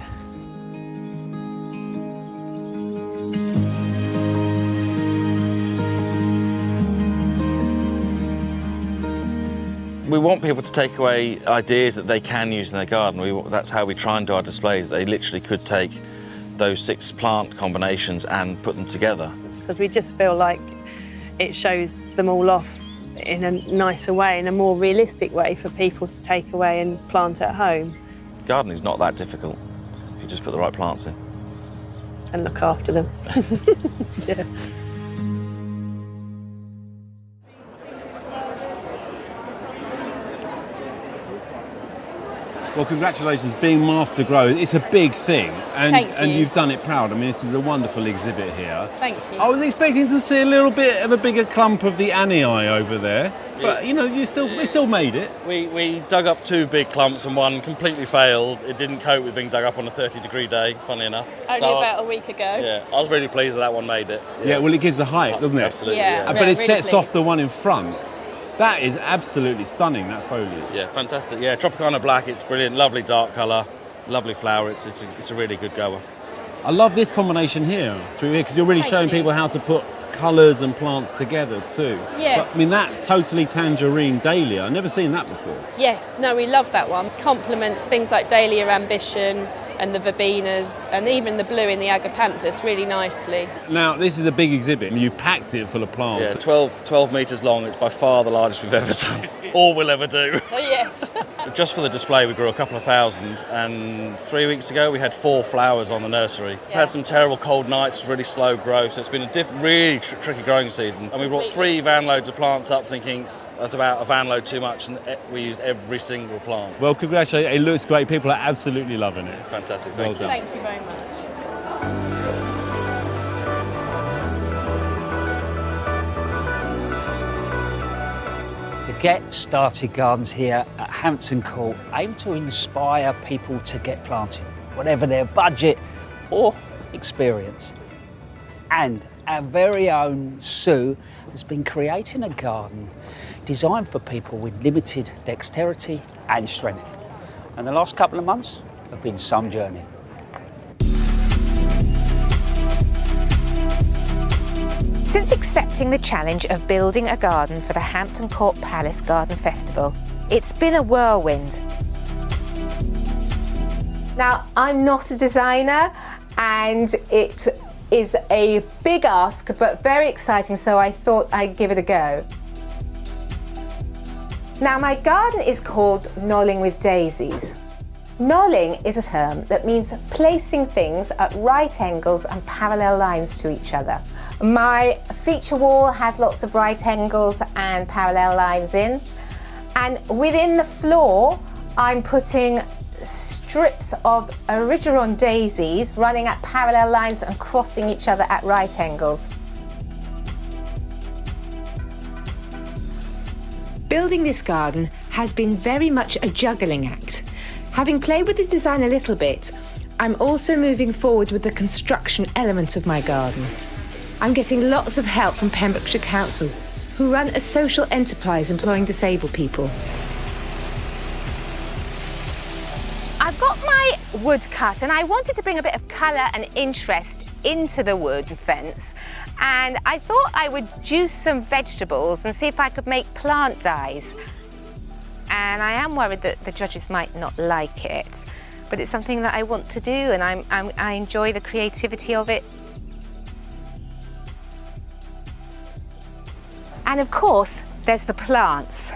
We want people to take away ideas that they can use in their garden. That's how we try and do our displays. They literally could take those 6 plant combinations and put them together. Because we just feel like it shows them all off in a nicer way, in a more realistic way for people to take away and plant at home. Gardening's not that difficult if you just put the right plants in. And look after them. Yeah. Well, congratulations, being Master Grower. It's a big thing, and Thank you. You've done it proud. I mean, this is a wonderful exhibit here. Thank you. I was expecting to see a little bit of a bigger clump of the Anii over there, but you know, we still made it. We dug up 2 big clumps and one completely failed. It didn't cope with being dug up on a 30-degree day, funnily enough. Only about a week ago. Yeah, I was really pleased that one made it. Yeah, well, it gives the height, doesn't it? Absolutely, Yeah, But it really sets off pleased. the one in front. That is absolutely stunning, that foliage. Yeah, fantastic. Yeah, Tropicana Black, it's brilliant. Lovely dark colour, lovely flower. It's a really good goer. I love this combination here, through here, because you're really showing people how to put colours and plants together too. Yes. But, I mean, that totally tangerine dahlia, I've never seen that before. Yes, no, we love that one. Complements things like Dahlia Ambition and the Verbenas and even the blue in the Agapanthus really nicely. Now, this is a big exhibit. You packed it full of plants. Yeah, 12 metres long. It's by far the largest we've ever done, or will ever do. Oh, yes. Just for the display, we grew a couple of thousand, and 3 weeks ago we had 4 flowers on the nursery. We've had some terrible cold nights, really slow growth, so it's been a really tricky growing season. And we brought 3 van loads of plants up thinking that's about a van load too much, and we used every single plant. Well, congratulations. It looks great. People are absolutely loving it. Fantastic. Well Thank you. Thank you very much. The Get Started Gardens here at Hampton Court aim to inspire people to get planting, whatever their budget or experience. And our very own Sue has been creating a garden designed for people with limited dexterity and strength. And the last couple of months have been some journey. Since accepting the challenge of building a garden for the Hampton Court Palace Garden Festival, it's been a whirlwind. Now, I'm not a designer, and it is a big ask, but very exciting, so I thought I'd give it a go. Now, my garden is called Knolling with Daisies. Knolling is a term that means placing things at right angles and parallel lines to each other. My feature wall has lots of right angles and parallel lines in. And within the floor, I'm putting strips of Origeron daisies running at parallel lines and crossing each other at right angles. Building this garden has been very much a juggling act. Having played with the design a little bit, I'm also moving forward with the construction element of my garden. I'm getting lots of help from Pembrokeshire Council, who run a social enterprise employing disabled people. I've got my wood cut and I wanted to bring a bit of colour and interest into the wood fence, and I thought I would juice some vegetables and see if I could make plant dyes. And I am worried that the judges might not like it, but it's something that I want to do, and I enjoy the creativity of it. And of course, there's the plants.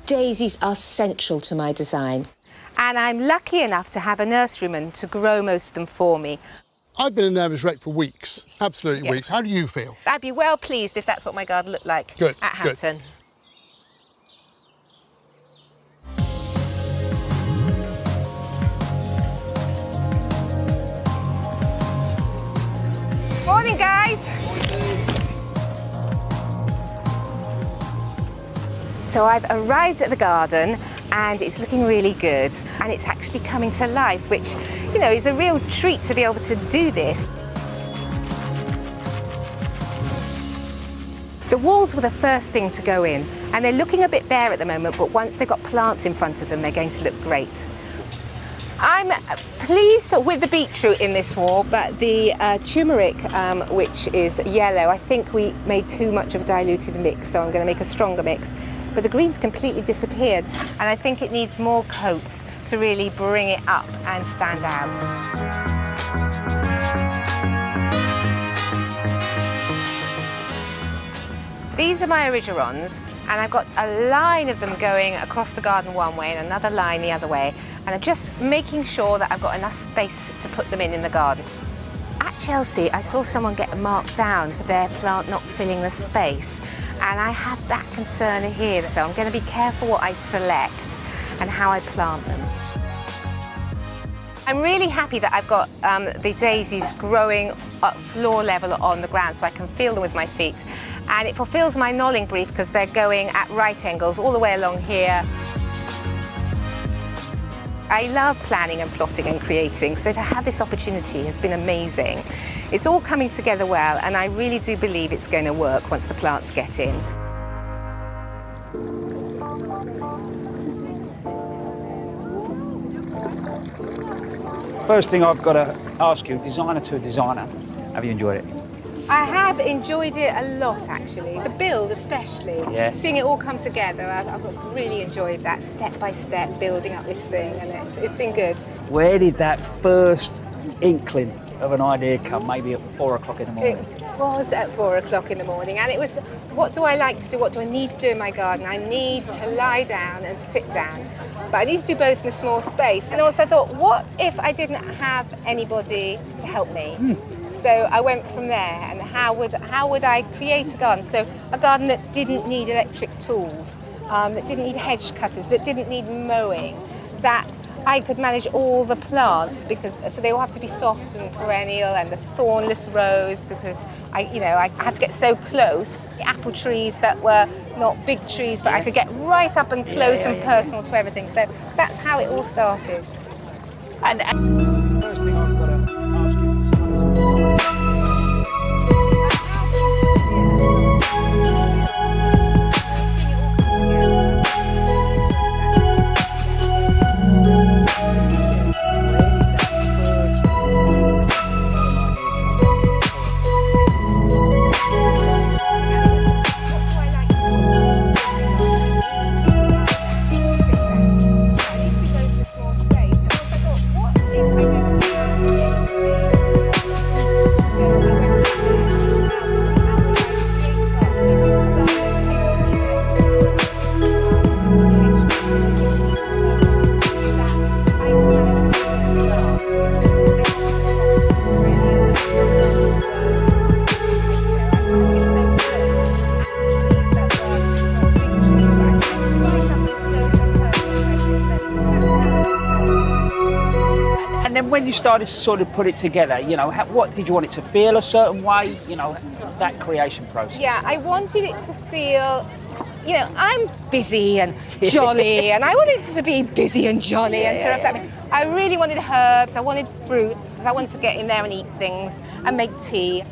Daisies are central to my design, and I'm lucky enough to have a nurseryman to grow most of them for me. I've been a nervous wreck for weeks, absolutely weeks. How do you feel? I'd be well pleased if that's what my garden looked like at Hampton. Morning, guys. So I've arrived at the garden and it's looking really good, and it's actually coming to life, which, you know, is a real treat to be able to do this. The walls were the first thing to go in, and they're looking a bit bare at the moment, but once they've got plants in front of them, they're going to look great. I'm pleased with the beetroot in this wall, but the turmeric, which is yellow, I think we made too much of a diluted mix, so I'm going to make a stronger mix. But the green's completely disappeared, and I think it needs more coats to really bring it up and stand out. These are my Origerons, and I've got a line of them going across the garden one way and another line the other way, and I'm just making sure that I've got enough space to put them in the garden. At Chelsea, I saw someone get marked down for their plant not filling the space, and I have that concern here, so I'm going to be careful what I select and how I plant them. I'm really happy that I've got the daisies growing at floor level on the ground so I can feel them with my feet. And it fulfills my knolling brief because they're going at right angles all the way along here. I love planning and plotting and creating, so to have this opportunity has been amazing. It's all coming together well, and I really do believe it's going to work once the plants get in. First thing I've got to ask you, designer to a designer, have you enjoyed it? I have enjoyed it a lot, actually. The build especially. Yeah. Seeing it all come together, I've really enjoyed that step by step building up this thing, and it's been good. Where did that first inkling of an idea come? Maybe at 4 o'clock in the morning? It was at 4 o'clock in the morning, and it was, what do I like to do? What do I need to do in my garden? I need to lie down and sit down, but I need to do both in a small space. And also I thought, what if I didn't have anybody to help me? So I went from there, and how would I create a garden? So a garden that didn't need electric tools, that didn't need hedge cutters, that didn't need mowing, that I could manage all the plants, so they all have to be soft and perennial, and the thornless rose, because I had to get so close. The apple trees that were not big trees, but I could get right up and close and personal to everything. So that's how it all started. And first thing I've got to ask you is you started to sort of put it together, you know, what did you want it to feel a certain way? You know, that creation process. Yeah, I wanted it to feel, you know, I'm busy and jolly, and I wanted it to be busy and jolly and to reflect me. I really wanted herbs, I wanted fruit, because I wanted to get in there and eat things and make tea.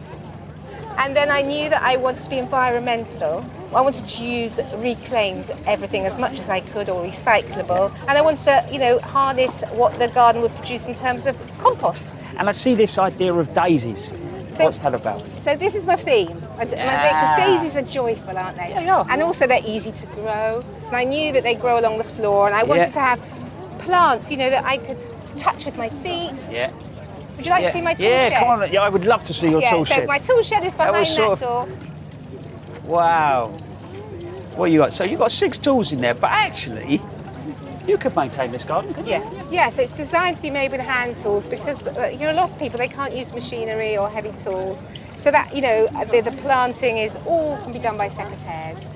And then I knew that I wanted to be environmental. I wanted to use reclaimed everything as much as I could, or recyclable. And I wanted to, you know, harness what the garden would produce in terms of compost. And I see this idea of daisies. What's that about? So this is my theme, because daisies are joyful, aren't they? Yeah. And also they're easy to grow. And I knew that they grow along the floor, and I wanted to have plants, you know, that I could touch with my feet. Yeah. Would you like to see my tool shed? Yeah, come on. Yeah, I would love to see your tool shed. So my tool shed is behind that door. Wow. What you got? So you've got 6 tools in there, but actually, you could maintain this garden, couldn't you? Yeah, so it's designed to be made with hand tools, because you know, a lot of people, they can't use machinery or heavy tools. So that, you know, the planting is all can be done by secateurs.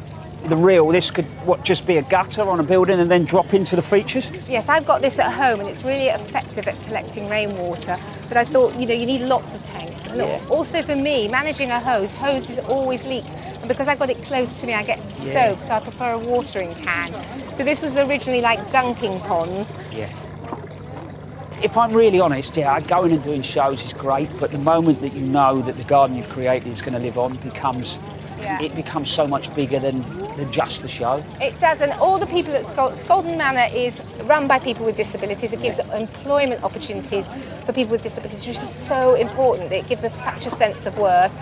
This could, just be a gutter on a building and then drop into the features? Yes, I've got this at home, and it's really effective at collecting rainwater. But I thought, you know, you need lots of tanks. And also for me, managing a hoses always leak. And because I got it close to me, I get soaked, so I prefer a watering can. So this was originally like dunking ponds. Yeah. If I'm really honest, going and doing shows is great, but the moment that you know that the garden you've created is going to live on becomes so much bigger than just the show. It does, and all the people at Scoldon Manor is run by people with disabilities. It gives employment opportunities for people with disabilities, which is so important. It gives us such a sense of worth.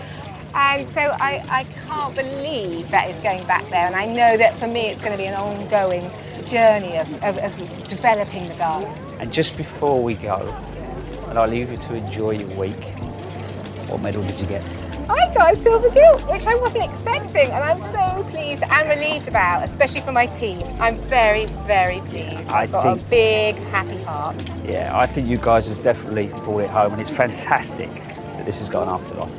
And so I can't believe that it's going back there, and I know that for me it's going to be an ongoing journey of developing the garden. And just before we go, and I'll leave you to enjoy your week, what medal did you get? I got a silver gilt, which I wasn't expecting, and I'm so pleased and relieved about, especially for my team. I'm very, very pleased. I've got a big, happy heart. Yeah, I think you guys have definitely brought it home, and it's fantastic that this has gone after all.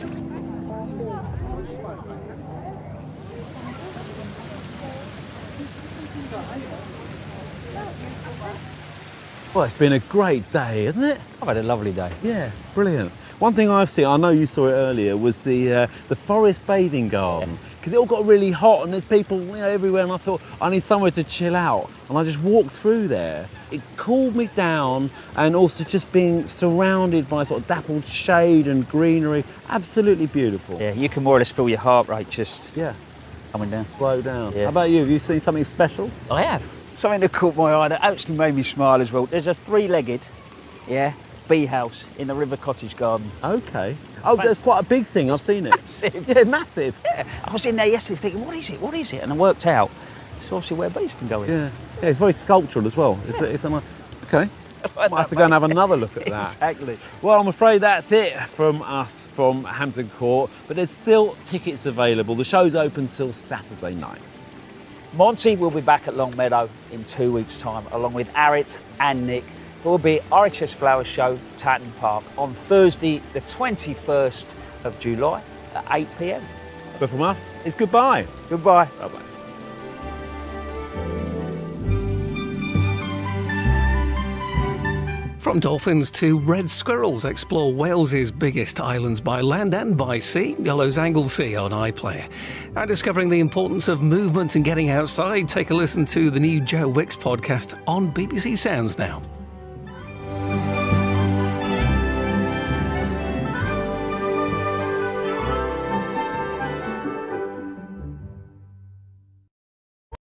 Well, it's been a great day, hasn't it? I've had a lovely day. Yeah, brilliant. One thing I've seen, I know you saw it earlier, was the forest bathing garden, because it all got really hot and there's people, you know, everywhere, and I thought I need somewhere to chill out, and I just walked through there. It cooled me down, and also just being surrounded by sort of dappled shade and greenery, absolutely beautiful. Yeah, you can more or less feel your heart rate just coming down. Slow down. Yeah. How about you? Have you seen something special? I have. Something that caught my eye that actually made me smile as well. There's a 3-legged, bee house in the River Cottage garden. Okay. Oh, that's quite a big thing. I've seen it. Massive. Yeah, massive. Yeah. I was in there yesterday thinking, what is it? And I worked out it's obviously where bees can go in. Yeah, it's very sculptural as well. It's a nice... Okay. Might have to go and have another look at that. Exactly. Well, I'm afraid that's it from us from Hampton Court, but there's still tickets available. The show's open till Saturday night. Monty will be back at Longmeadow in 2 weeks' time, along with Arit and Nick, who will be at RHS Flower Show, Tatton Park, on Thursday, the 21st of July at 8 p.m. But from us, it's goodbye. Goodbye. Bye-bye. From dolphins to red squirrels, explore Wales's biggest islands by land and by sea, Yellow's Anglesey on iPlayer. And discovering the importance of movement and getting outside, take a listen to the new Joe Wicks podcast on BBC Sounds now.